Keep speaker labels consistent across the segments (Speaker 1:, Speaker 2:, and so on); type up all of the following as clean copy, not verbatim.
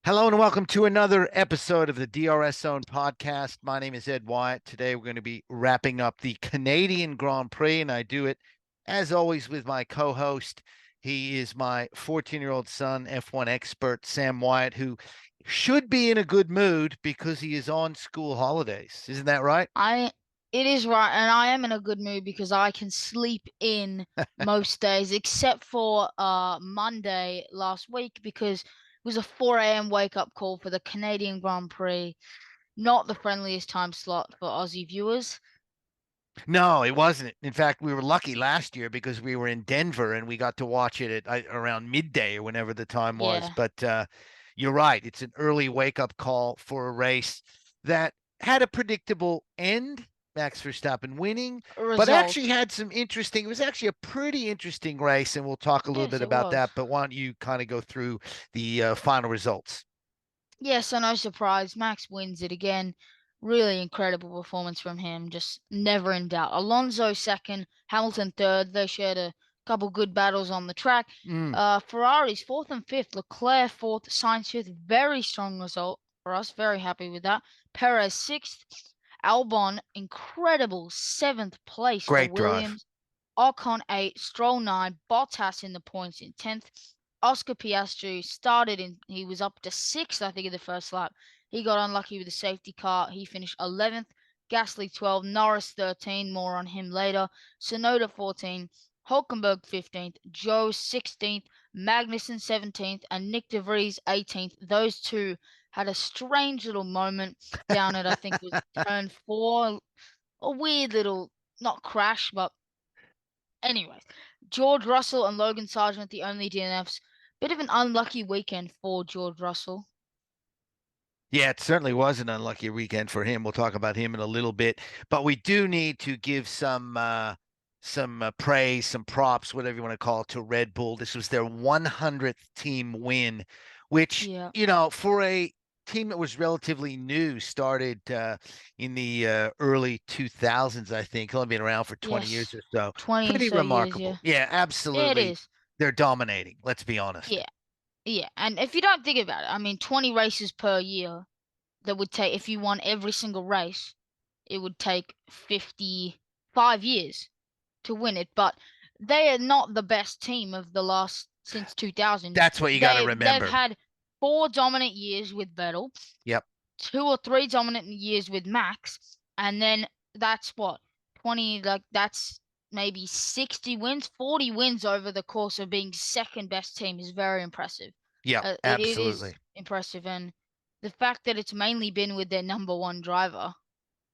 Speaker 1: Hello and welcome to another episode of the DRS Zone podcast. My name is Ed Wyatt. Today we're going to be wrapping up the Canadian Grand Prix, and I do it as always with my co-host. He is my 14-year-old son, F1 expert, Sam Wyatt, who should be in a good mood because he is on school holidays. Isn't that right?
Speaker 2: It is right, and I am in a good mood because I can sleep in most days, except for Monday last week because it was a 4 a.m. wake up call for the Canadian Grand Prix. Not the friendliest time slot for Aussie viewers.
Speaker 1: No, it wasn't. In fact, we were lucky last year because we were in Denver and we got to watch it at around midday or whenever the time was.
Speaker 2: Yeah,
Speaker 1: But you're right. It's an early wake up call for a race that had a predictable end. Max Verstappen winning, but actually
Speaker 2: result.
Speaker 1: had some interesting. It was actually a pretty interesting race, and we'll talk a little
Speaker 2: Yes,
Speaker 1: bit
Speaker 2: it
Speaker 1: about
Speaker 2: was.
Speaker 1: that. But why don't you kind of go through the final results?
Speaker 2: Yeah, so no surprise. Max wins it again. Really incredible performance from him. Just never in doubt. Alonso second, Hamilton third. They shared a couple good battles on the track.
Speaker 1: Mm,
Speaker 2: Ferrari's fourth and fifth. Leclerc fourth, Sainz fifth. Very strong result for us. Very happy with that. Perez sixth. Albon, incredible seventh place for
Speaker 1: great drive.
Speaker 2: Williams. Ocon 8, Stroll 9, Bottas in the points in 10th. Oscar Piastri started in, he was up to 6th, I think, in the first lap. He got unlucky with the safety car. He finished 11th. Gasly 12, Norris 13, more on him later. Sonoda 14, Hulkenberg 15th, Joe 16th, Magnussen 17th, and Nick De Vries 18th. Those two had a strange little moment down at, I think it was turn 4. A weird little, not crash, but anyways, George Russell and Logan Sargent, the only DNFs. Bit of an unlucky weekend for George Russell.
Speaker 1: Yeah, it certainly was an unlucky weekend for him. We'll talk about him in a little bit, but we do need to give some praise, some props, whatever you want to call it, to Red Bull. This was their 100th team win, which,
Speaker 2: Yeah.
Speaker 1: for a team that was relatively new, started in the early 2000s, I think. Only been around for 20 years
Speaker 2: Yes.
Speaker 1: or so.
Speaker 2: 20
Speaker 1: Pretty
Speaker 2: so years, yeah.
Speaker 1: remarkable. Yeah,
Speaker 2: Yeah, it
Speaker 1: absolutely.
Speaker 2: is.
Speaker 1: They're dominating. Let's be honest.
Speaker 2: Yeah. Yeah. And if you don't think about it, I mean, 20 races per year that would take, if you won every single race, it would take 55 years to win it. But they are not the best team of the last, since 2000.
Speaker 1: That's what you got to
Speaker 2: They've
Speaker 1: remember.
Speaker 2: had 4 dominant years with Vettel,
Speaker 1: Yep.
Speaker 2: 2 or 3 dominant years with Max, and then that's what 20, like that's maybe 60 wins, 40 wins over the course of being second best team is very impressive.
Speaker 1: Yep.
Speaker 2: It is
Speaker 1: Absolutely.
Speaker 2: impressive, and the fact that it's mainly been with their number one driver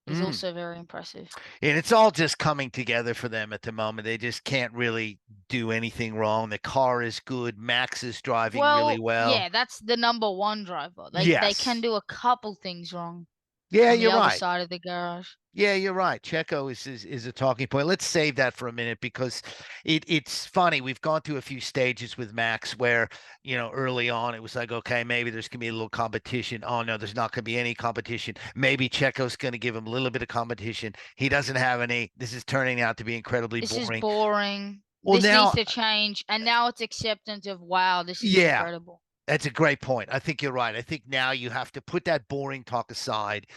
Speaker 2: is
Speaker 1: Mm.
Speaker 2: also very impressive.
Speaker 1: And it's all just coming together for them at the moment. They just can't really do anything wrong. The car is good. Max is driving really
Speaker 2: Well,
Speaker 1: well.
Speaker 2: yeah, that's the number one driver. They can
Speaker 1: Yes.
Speaker 2: do a couple things wrong
Speaker 1: Yeah,
Speaker 2: on the
Speaker 1: you're
Speaker 2: other
Speaker 1: right.
Speaker 2: side of the garage.
Speaker 1: Yeah, you're right. Checo is a talking point. Let's save that for a minute because it's funny. We've gone through a few stages with Max where, early on it was like, okay, maybe there's gonna be a little competition. Oh no, there's not gonna be any competition. Maybe Checo's gonna give him a little bit of competition. He doesn't have any. This is turning out to be incredibly
Speaker 2: This is
Speaker 1: boring.
Speaker 2: boring.
Speaker 1: Well,
Speaker 2: This needs
Speaker 1: now,
Speaker 2: to change. And now it's acceptance of, wow, this is
Speaker 1: yeah,
Speaker 2: incredible.
Speaker 1: that's a great point. I think you're right. I think now you have to put that boring talk aside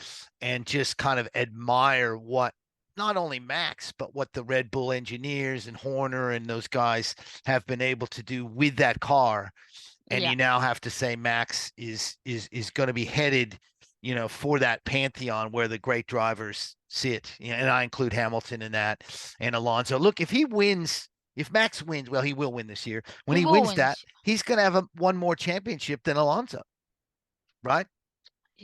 Speaker 1: and just kind of admire what not only Max, but what the Red Bull engineers and Horner and those guys have been able to do with that car. And
Speaker 2: Yeah.
Speaker 1: you now have to say Max is going to be headed, for that pantheon where the great drivers sit. And I include Hamilton in that and Alonso. Look, if Max wins, well, he will win this year. When
Speaker 2: He
Speaker 1: he
Speaker 2: will
Speaker 1: wins
Speaker 2: win
Speaker 1: that,
Speaker 2: this year.
Speaker 1: he's going to have one more championship than Alonso, right?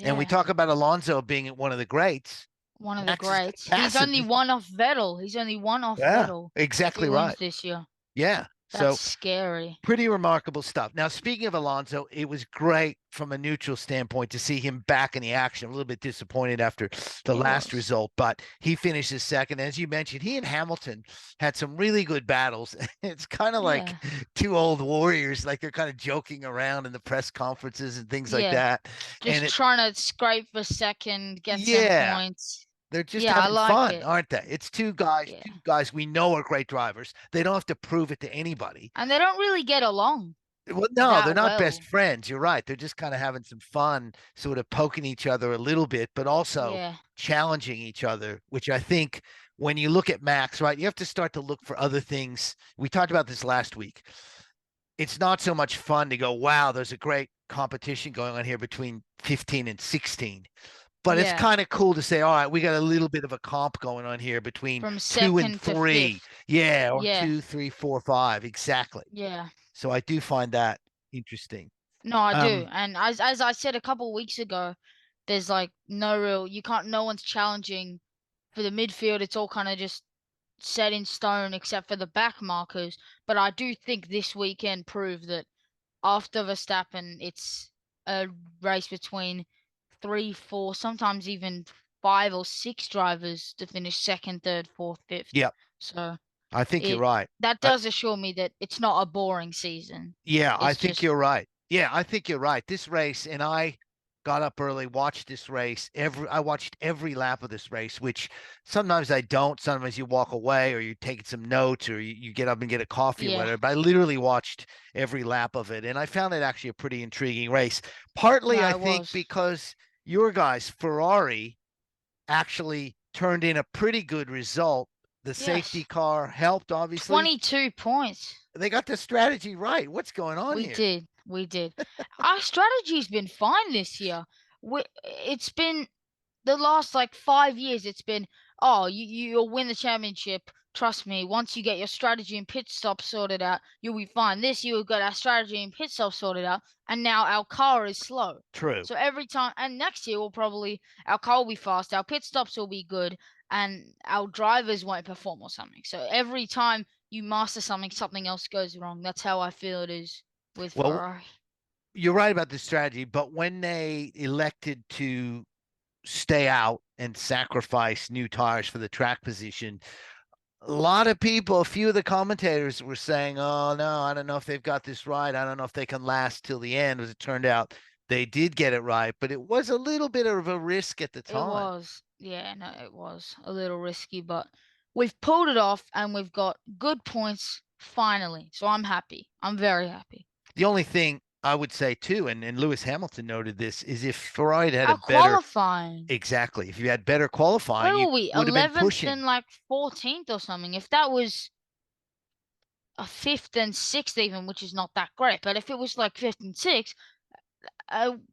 Speaker 1: And we
Speaker 2: Yeah.
Speaker 1: talk about Alonso being one of the greats.
Speaker 2: One of the
Speaker 1: Max is going
Speaker 2: greats.
Speaker 1: to
Speaker 2: He's
Speaker 1: pass him.
Speaker 2: only one off Vettel. He's only one off
Speaker 1: Yeah,
Speaker 2: Vettel if he
Speaker 1: exactly
Speaker 2: wins
Speaker 1: right.
Speaker 2: this year.
Speaker 1: Yeah.
Speaker 2: That's
Speaker 1: So
Speaker 2: scary.
Speaker 1: pretty remarkable stuff. Now, speaking of Alonso, it was great from a neutral standpoint to see him back in the action. A little bit disappointed after the
Speaker 2: It
Speaker 1: last
Speaker 2: was.
Speaker 1: result, but he finishes second. As you mentioned, he and Hamilton had some really good battles. It's kind of like
Speaker 2: Yeah.
Speaker 1: two old warriors, like they're kind of joking around in the press conferences and things like
Speaker 2: Yeah.
Speaker 1: that. And
Speaker 2: Just trying to scrape for second, get some
Speaker 1: yeah,
Speaker 2: points.
Speaker 1: they're just
Speaker 2: Yeah, I
Speaker 1: having
Speaker 2: like
Speaker 1: fun,
Speaker 2: it.
Speaker 1: aren't they? It's
Speaker 2: Yeah.
Speaker 1: two guys we know are great drivers. They don't have to prove it to anybody.
Speaker 2: And they don't really get along.
Speaker 1: Well, no, they're
Speaker 2: that
Speaker 1: not best
Speaker 2: well.
Speaker 1: friends. You're right. They're just kind of having some fun, sort of poking each other a little bit, but also
Speaker 2: Yeah,
Speaker 1: challenging each other, which I think when you look at Max, right, you have to start to look for other things. We talked about this last week. It's not so much fun to go, wow, there's a great competition going on here between 15 and 16. But it's
Speaker 2: yeah.
Speaker 1: kind of cool to say, all right, we got a little bit of a comp going on here between
Speaker 2: From
Speaker 1: 2 and 3.
Speaker 2: 2nd to 5th.
Speaker 1: Yeah, or
Speaker 2: Yeah,
Speaker 1: 2, 3, 4, 5. Exactly.
Speaker 2: yeah.
Speaker 1: So I do find that interesting.
Speaker 2: No, I do.
Speaker 1: Um,
Speaker 2: And as I said a couple weeks ago, there's like no real you can't no one's challenging for the midfield. It's all kind of just set in stone except for the back markers. But I do think this weekend proved that after Verstappen, it's a race between three, four, sometimes even five or six drivers to finish second, third, fourth, fifth.
Speaker 1: yeah,
Speaker 2: So
Speaker 1: I think you're
Speaker 2: it
Speaker 1: right.
Speaker 2: that
Speaker 1: I,
Speaker 2: does assure me that it's not a boring season.
Speaker 1: yeah, I
Speaker 2: It's
Speaker 1: think
Speaker 2: just
Speaker 1: you're right. Yeah, I think you're right. This race, and I got up early, watched this race. I watched every lap of this race, which sometimes I don't. Sometimes you walk away or you're taking some notes or you get up and get a coffee or
Speaker 2: yeah.
Speaker 1: whatever. But I literally watched every lap of it, and I found it actually a pretty intriguing race. Partly,
Speaker 2: No,
Speaker 1: I
Speaker 2: it
Speaker 1: think,
Speaker 2: was
Speaker 1: because your guys, Ferrari, actually turned in a pretty good result. The safety
Speaker 2: yes.
Speaker 1: car helped, obviously.
Speaker 2: 22 points.
Speaker 1: They got the strategy right. What's going on
Speaker 2: We
Speaker 1: here?
Speaker 2: did. We did. Our strategy's been fine this year. It's been the last like 5 years. It's been, oh, you'll win the championship. Trust me. Once you get your strategy and pit stop sorted out, you'll be fine. This year we've got our strategy and pit stop sorted out, and now our car is slow.
Speaker 1: True.
Speaker 2: So every time, and next year we'll probably our car will be fast, our pit stops will be good, and our drivers won't perform or something. So every time you master something, something else goes wrong. That's how I feel it is with
Speaker 1: Well,
Speaker 2: Ferrari.
Speaker 1: you're right about the strategy, but when they elected to stay out and sacrifice new tires for the track position, a lot of people, a few of the commentators were saying, "Oh no, I don't know if they've got this right. I don't know if they can last till the end." As it turned out, they did get it right, but it was a little bit of a risk at the
Speaker 2: It
Speaker 1: time.
Speaker 2: was, yeah, no, it was a little risky, but we've pulled it off and we've got good points finally. So I'm happy. I'm very happy.
Speaker 1: The only thing I would say too, and Lewis Hamilton noted this, is if Ferrari had a
Speaker 2: Our
Speaker 1: better,
Speaker 2: qualifying,
Speaker 1: exactly, if you had better
Speaker 2: where
Speaker 1: qualifying, you
Speaker 2: were we?
Speaker 1: would have been
Speaker 2: 11th
Speaker 1: pushing.
Speaker 2: and like 14th or something. If that was a 5th and 6th even, which is not that great, but if it was like 5th and 6th,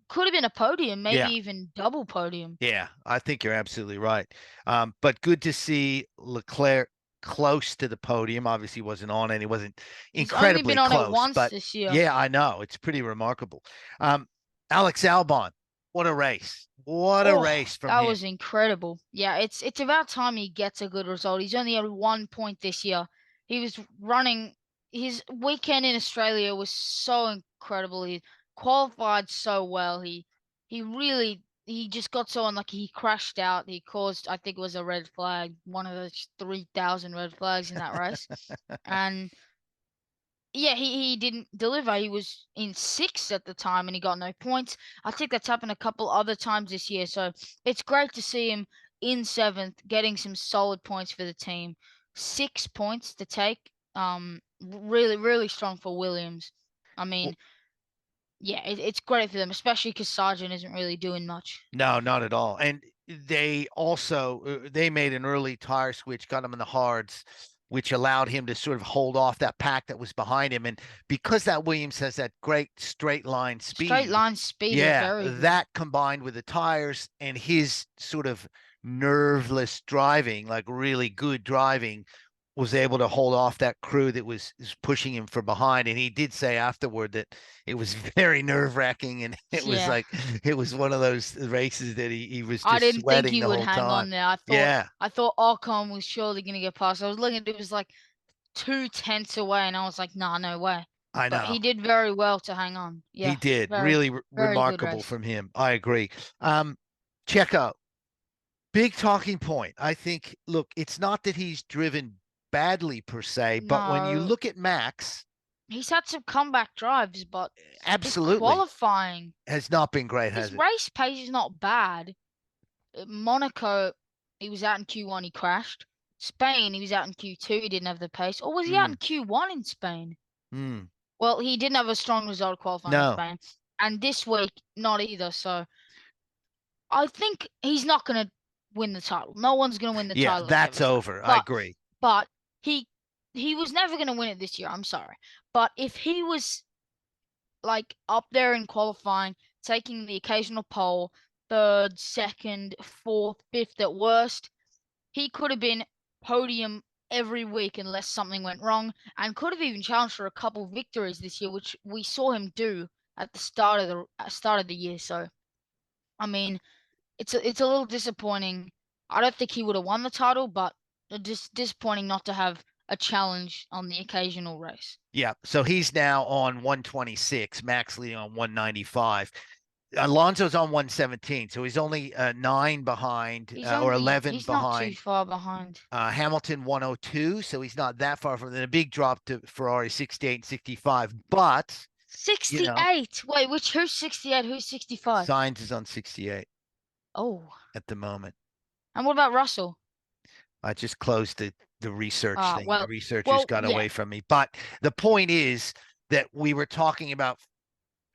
Speaker 2: could have been a podium, maybe
Speaker 1: Yeah,
Speaker 2: even double podium.
Speaker 1: yeah, I think you're absolutely right. But good to see Leclerc close to the podium. Obviously, he wasn't on it. He wasn't
Speaker 2: He's only
Speaker 1: incredibly
Speaker 2: been on it
Speaker 1: close,
Speaker 2: once
Speaker 1: but
Speaker 2: this year.
Speaker 1: yeah, I know. It's pretty remarkable. Um, Alex Albon, what a race. What a
Speaker 2: Oh,
Speaker 1: race from
Speaker 2: that
Speaker 1: him.
Speaker 2: was incredible. Yeah, it's about time he gets a good result. He's only had 1 point this year. He was running his weekend in Australia was so incredible. He qualified so well. He really he just got so unlucky. He crashed out. He caused I think it was a red flag, one of those 3,000 red flags in that race. And yeah, he didn't deliver. He was in sixth at the time and he got no points. I think that's happened a couple other times this year. So it's great to see him in seventh, getting some solid points for the team. 6 points to take. Really, really strong for Williams. I mean, yeah, it's great for them, especially because Sargent isn't really doing much.
Speaker 1: No, not at all. And they also they made an early tire switch, got him in the hards, which allowed him to sort of hold off that pack that was behind him. And because that Williams has that great straight line
Speaker 2: Straight
Speaker 1: speed,
Speaker 2: line speed is
Speaker 1: yeah,
Speaker 2: very good.
Speaker 1: that combined with the tires and his sort of nerveless driving, like really good driving, was able to hold off that crew that was pushing him from behind. And he did say afterward that it was very nerve wracking. And it was
Speaker 2: Yeah.
Speaker 1: like, it was one of those races that he was
Speaker 2: I
Speaker 1: just
Speaker 2: didn't think
Speaker 1: sweating
Speaker 2: he
Speaker 1: the
Speaker 2: would
Speaker 1: whole
Speaker 2: hang
Speaker 1: time.
Speaker 2: on there.
Speaker 1: Yeah,
Speaker 2: I thought Ocon was surely gonna get past. I was looking at it was like 2 tenths away, and I was like, nah, no way.
Speaker 1: I
Speaker 2: But
Speaker 1: know.
Speaker 2: he did very well to hang on.
Speaker 1: He
Speaker 2: Yeah,
Speaker 1: did.
Speaker 2: very,
Speaker 1: Really
Speaker 2: very good
Speaker 1: remarkable
Speaker 2: race.
Speaker 1: from him. I agree. Um, Checo, big talking point. I think, look, it's not that he's driven badly per se, but when you
Speaker 2: No,
Speaker 1: look at Max,
Speaker 2: he's had some comeback drives, but his
Speaker 1: absolutely
Speaker 2: qualifying,
Speaker 1: has not been great,
Speaker 2: his
Speaker 1: has it?
Speaker 2: race pace is not bad. At Monaco, he was out in Q1, he crashed. Spain, he was out in Q2, he didn't have the pace. Or was he out
Speaker 1: Mm,
Speaker 2: in Q1 in Spain?
Speaker 1: mm.
Speaker 2: Well, he didn't have a strong result qualifying in
Speaker 1: No.
Speaker 2: Spain, and this week not either. So I think he's not going to win the title. No one's going to win the
Speaker 1: Yeah,
Speaker 2: title at
Speaker 1: that's
Speaker 2: Silverstone.
Speaker 1: over. I
Speaker 2: But
Speaker 1: agree.
Speaker 2: but he was never going to win it this year. I'm sorry. But if he was like up there in qualifying, taking the occasional pole, third, second, fourth, fifth at worst, he could have been podium every week unless something went wrong, and could have even challenged for a couple victories this year, which we saw him do at the start of the year. So, I mean, it's a little disappointing. I don't think he would have won the title, but just disappointing not to have a challenge on the occasional race.
Speaker 1: Yeah. So he's now on 126, Max leading on 195. Alonso's on 117, so he's only 9 behind or 11
Speaker 2: He's not too
Speaker 1: behind.
Speaker 2: far behind.
Speaker 1: Hamilton 102, so he's not that far from a big drop to Ferrari 68 and 65. But
Speaker 2: 68. Wait, who's 68? Who's 65?
Speaker 1: Sainz is on 68
Speaker 2: Oh.
Speaker 1: at the moment.
Speaker 2: And what about Russell?
Speaker 1: I just closed the research thing.
Speaker 2: Well,
Speaker 1: the researchers got away from me. But the point is that we were talking about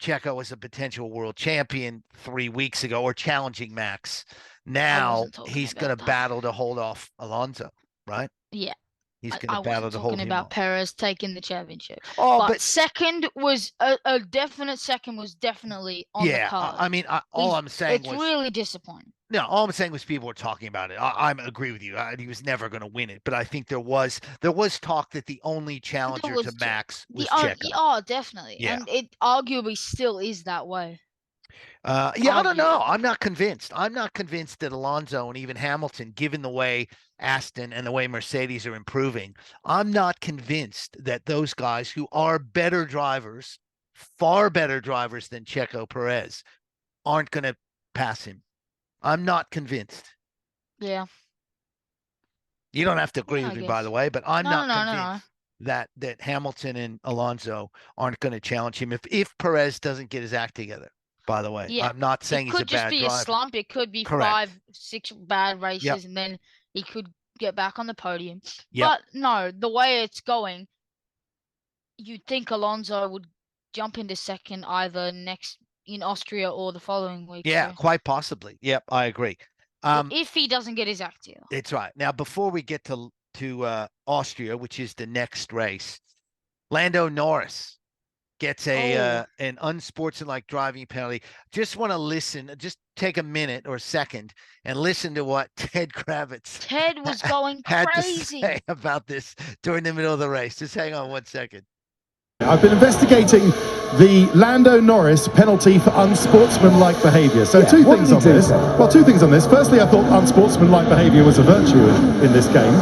Speaker 1: Checo as a potential world champion 3 weeks ago, or challenging Max. Now he's going to battle to hold off Alonso, right?
Speaker 2: Yeah.
Speaker 1: He's going to battle to hold him off.
Speaker 2: Talking about Perez taking the championship.
Speaker 1: Oh,
Speaker 2: but second was a definite second was definitely on the card.
Speaker 1: I mean, all I'm saying was
Speaker 2: it's really disappointing.
Speaker 1: No, all I'm saying was people were talking about it. I agree with you. He was never going to win it, but I think there was talk that the only challenger to Max was Checo.
Speaker 2: Oh, definitely. Yeah. And it arguably still is that way.
Speaker 1: I don't know. I'm not convinced. I'm not convinced that Alonso and even Hamilton, given the way Aston and the way Mercedes are improving, I'm not convinced that those guys who are better drivers, far better drivers than Checo Perez, aren't going to pass him. I'm not convinced.
Speaker 2: Yeah.
Speaker 1: You don't have to agree with me, by the way, but I'm not convinced that Hamilton and Alonso aren't going to challenge him if Perez doesn't get his act together. By the way, I'm not saying he's a bad driver.
Speaker 2: It could just be a slump. It could be 5, 6 bad races, and then he could get back on the podium. But no, the way it's going, you'd think Alonso would jump into second either next in Austria or the following week.
Speaker 1: Yeah, quite possibly. Yep, I agree.
Speaker 2: If he doesn't get his act together.
Speaker 1: It's right. Now, before we get to Austria, which is the next race, Lando Norris gets an unsportsmanlike driving penalty. Just want to listen, just take a minute or a second and listen to what Ted Kravitz
Speaker 2: was going
Speaker 1: had
Speaker 2: crazy
Speaker 1: to say about this during the middle of the race. Just hang on 1 second.
Speaker 3: I've been investigating the Lando Norris penalty for unsportsmanlike behaviour. So two things on this. Well, two things on this. Firstly, I thought unsportsmanlike behaviour was a virtue in this game.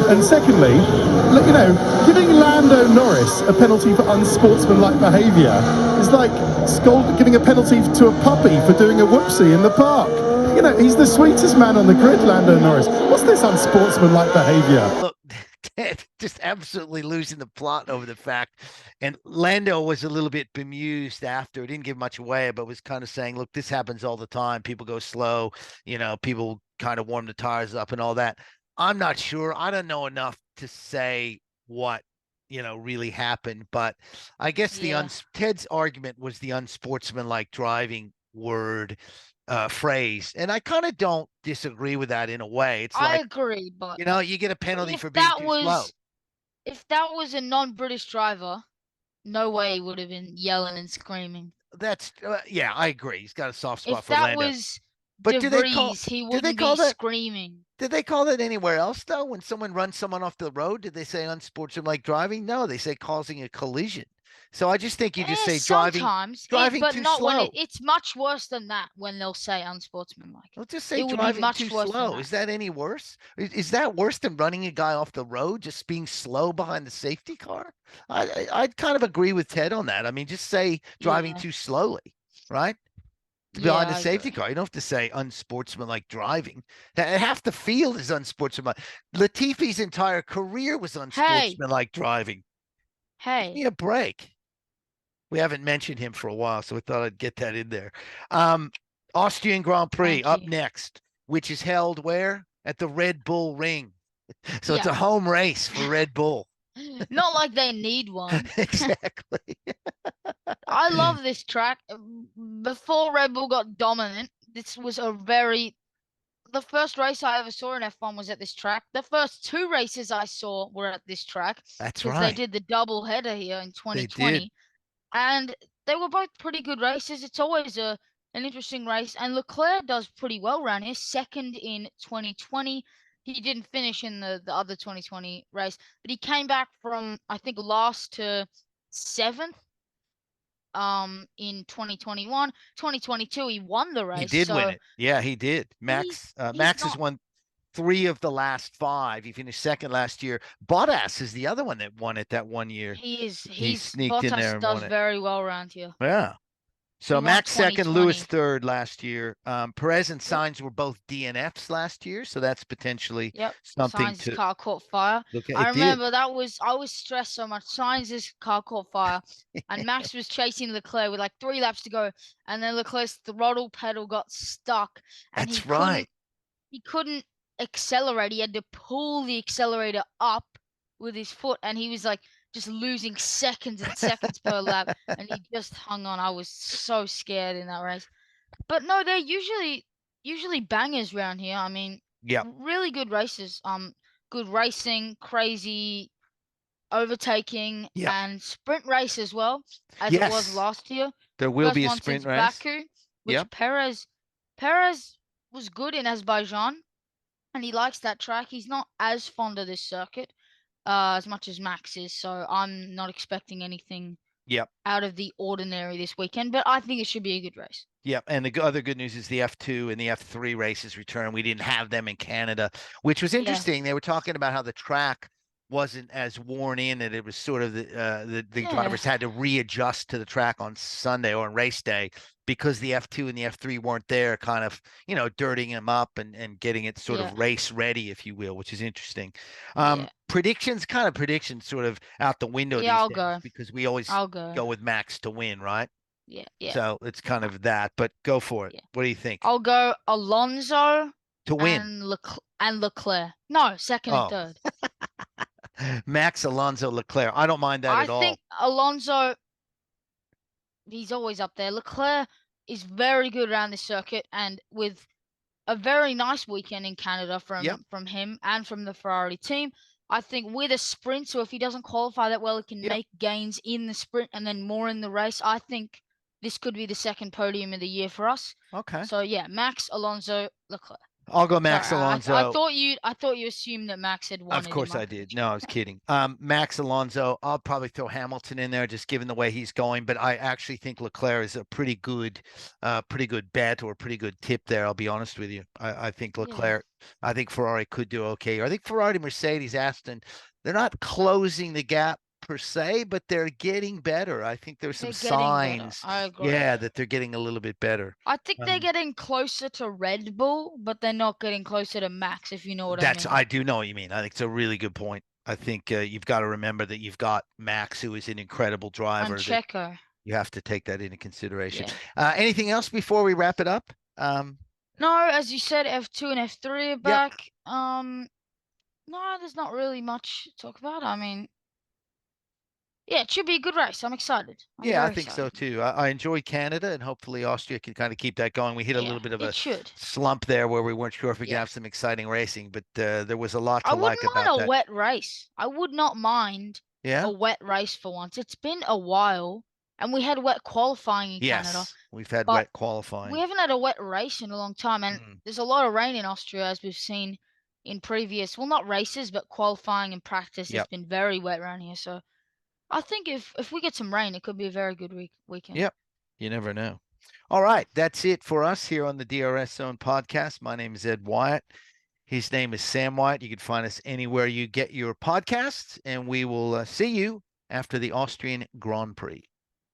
Speaker 3: And secondly, you know, giving Lando Norris a penalty for unsportsmanlike behaviour is like giving a penalty to a puppy for doing a whoopsie in the park. You know, he's the sweetest man on the grid, Lando Norris. What's this unsportsmanlike behaviour?
Speaker 1: Look, Ted just absolutely losing the plot over the fact. And Lando was a little bit bemused after. He didn't give much away, but was kind of saying, look, this happens all the time. People go slow. You know, people kind of warm the tires up and all that. I'm not sure. I don't know enough to say what, really happened. But I guess Ted's argument was the unsportsmanlike driving phrase, and I kind of don't disagree with that in a way. It's like,
Speaker 2: I agree, but
Speaker 1: you get a penalty for being too slow.
Speaker 2: If that was a non-British driver, no way he would have been yelling and screaming.
Speaker 1: That's I agree. He's got a soft spot for
Speaker 2: Lando.
Speaker 1: If
Speaker 2: that was DeVries, he wouldn't be screaming.
Speaker 1: Did they call that anywhere else though? When someone runs someone off the road, did they say unsportsmanlike driving? No, they say causing a collision. So I just think you just say driving
Speaker 2: but
Speaker 1: too
Speaker 2: not
Speaker 1: slow.
Speaker 2: When it's much worse than that when they'll say unsportsmanlike.
Speaker 1: Let's just say driving too slow. Is that any worse? Is that worse than running a guy off the road, just being slow behind the safety car? I'd kind of agree with Ted on that. I mean, just say driving too slowly, right? Behind the safety car. You don't have to say unsportsmanlike driving. Half the field is unsportsmanlike. Latifi's entire career was unsportsmanlike driving.
Speaker 2: Hey.
Speaker 1: Give me a break. We haven't mentioned him for a while, so I thought I'd get that in there. Austrian Grand Prix up next, which is held where? At the Red Bull Ring. So it's a home race for Red Bull.
Speaker 2: Not like they need one.
Speaker 1: Exactly.
Speaker 2: I love this track. Before Red Bull got dominant, this was the first race I ever saw in F1 was at this track. The first two races I saw were at this track
Speaker 1: That's
Speaker 2: because they
Speaker 1: right.
Speaker 2: did the double header here in
Speaker 1: They did.
Speaker 2: 2020, and they were both pretty good races. It's always an interesting race, and Leclerc does pretty well around here, second in 2020. He didn't finish in the other 2020 race, but he came back from, I think, last to seventh in 2021. 2022 he won the
Speaker 1: He
Speaker 2: race,
Speaker 1: did win
Speaker 2: so
Speaker 1: it. Yeah, he did.
Speaker 2: he's
Speaker 1: Max has
Speaker 2: not
Speaker 1: won 3 of the last 5. He finished second last year. Bottas is the other one that won it that one year. He
Speaker 2: he's
Speaker 1: sneaked in there
Speaker 2: Bottas
Speaker 1: and
Speaker 2: does
Speaker 1: won it.
Speaker 2: very well around here.
Speaker 1: Yeah.
Speaker 2: He
Speaker 1: So
Speaker 2: won
Speaker 1: Max second, Lewis
Speaker 2: 2020.
Speaker 1: third last year. Perez and
Speaker 2: Yep.
Speaker 1: Sainz were both DNFs last year, so that's potentially
Speaker 2: Yep.
Speaker 1: something
Speaker 2: Sainz's
Speaker 1: to
Speaker 2: car caught fire.
Speaker 1: look at.
Speaker 2: I
Speaker 1: It did.
Speaker 2: remember I was stressed so much. Sainz's car caught fire, and Max was chasing Leclerc with like 3 laps to go, and then Leclerc's throttle pedal got stuck, and
Speaker 1: That's right.
Speaker 2: he couldn't accelerate. He had to pull the accelerator up with his foot, and he was like just losing seconds and seconds per lap, and he just hung on. I was so scared in that race. But no, they're usually bangers around here. I mean,
Speaker 1: Yep.
Speaker 2: really good races. Good racing, crazy overtaking,
Speaker 1: Yep.
Speaker 2: and sprint race as well, as it was
Speaker 1: Yes.
Speaker 2: last year.
Speaker 1: There will
Speaker 2: First
Speaker 1: be a
Speaker 2: one
Speaker 1: sprint
Speaker 2: since
Speaker 1: race.
Speaker 2: Baku, which
Speaker 1: Yep.
Speaker 2: Perez was good in Azerbaijan, and he likes that track. He's not as fond of this circuit, as much as Max is, so I'm not expecting anything
Speaker 1: Yep.
Speaker 2: out of the ordinary this weekend, but I think it should be a good race.
Speaker 1: Yep. And the other good news is the F2 and the F3 races return. We didn't have them in Canada, which was interesting. They were talking about how the track wasn't as worn in, and it was sort of the
Speaker 2: Yeah.
Speaker 1: drivers had to readjust to the track on Sunday or on race day because the F2 and the F3 weren't there, kind of, dirtying them up and getting it sort
Speaker 2: Yeah.
Speaker 1: of race ready, if you will, which is interesting.
Speaker 2: Yeah.
Speaker 1: Predictions sort of out the window
Speaker 2: Yeah,
Speaker 1: these
Speaker 2: I'll
Speaker 1: days
Speaker 2: go.
Speaker 1: because we always
Speaker 2: I'll go.
Speaker 1: go with Max to win, right?
Speaker 2: Yeah, yeah.
Speaker 1: So it's kind of that, but go for it.
Speaker 2: Yeah.
Speaker 1: What do you think?
Speaker 2: I'll go Alonso
Speaker 1: To win.
Speaker 2: and Leclerc. No, second and
Speaker 1: Oh,
Speaker 2: third.
Speaker 1: Max, Alonso, Leclerc. I don't mind that
Speaker 2: I
Speaker 1: at all.
Speaker 2: think Alonso, he's always up there. Leclerc is very good around this circuit, and with a very nice weekend in Canada
Speaker 1: Yep.
Speaker 2: from him and from the Ferrari team. I think with a sprint, so if he doesn't qualify that well, he can
Speaker 1: Yep.
Speaker 2: make gains in the sprint and then more in the race. I think this could be the second podium of the year for us.
Speaker 1: Okay.
Speaker 2: So yeah, Max, Alonso, Leclerc.
Speaker 1: I'll go Max,
Speaker 2: Sorry,
Speaker 1: Alonso.
Speaker 2: I thought you assumed that Max had won.
Speaker 1: Of course I did. No, I was kidding. Max, Alonso. I'll probably throw Hamilton in there, just given the way he's going. But I actually think Leclerc is a pretty good bet or pretty good tip there. I'll be honest with you. I think Leclerc. I think Ferrari could do okay. I think Ferrari, Mercedes, Aston, they're not closing the gap per se, but they're getting better. I think there's some signs, that they're getting a little bit better.
Speaker 2: I think they're getting closer to Red Bull, but they're not getting closer to Max, if you know what I mean.
Speaker 1: I do know what you mean. I think it's a really good point. I think you've got to remember that you've got Max, who is an incredible driver.
Speaker 2: And Checo.
Speaker 1: You have to take that into consideration. Yeah. Anything else before we wrap it up?
Speaker 2: No, as you said, F2 and F3 are back. Yep. No, there's not really much to talk about. I mean, yeah, it should be a good race. I'm excited.
Speaker 1: I think so too. I enjoy Canada, and hopefully Austria can kind of keep that going. We hit a little bit of a slump there where we weren't sure if we could have some exciting racing, but there was a lot to like about that.
Speaker 2: I wouldn't mind a wet race. I would not mind a wet race for once. It's been a while, and we had wet qualifying in Canada.
Speaker 1: We've had wet qualifying.
Speaker 2: We haven't had a wet race in a long time, and there's a lot of rain in Austria, as we've seen in previous, well, not races, but qualifying and practice. It's been very wet around here, so I think if we get some rain, it could be a very good weekend.
Speaker 1: Yep. You never know. All right. That's it for us here on the DRS Zone podcast. My name is Ed Wyatt. His name is Sam Wyatt. You can find us anywhere you get your podcasts, and we will see you after the Austrian Grand Prix.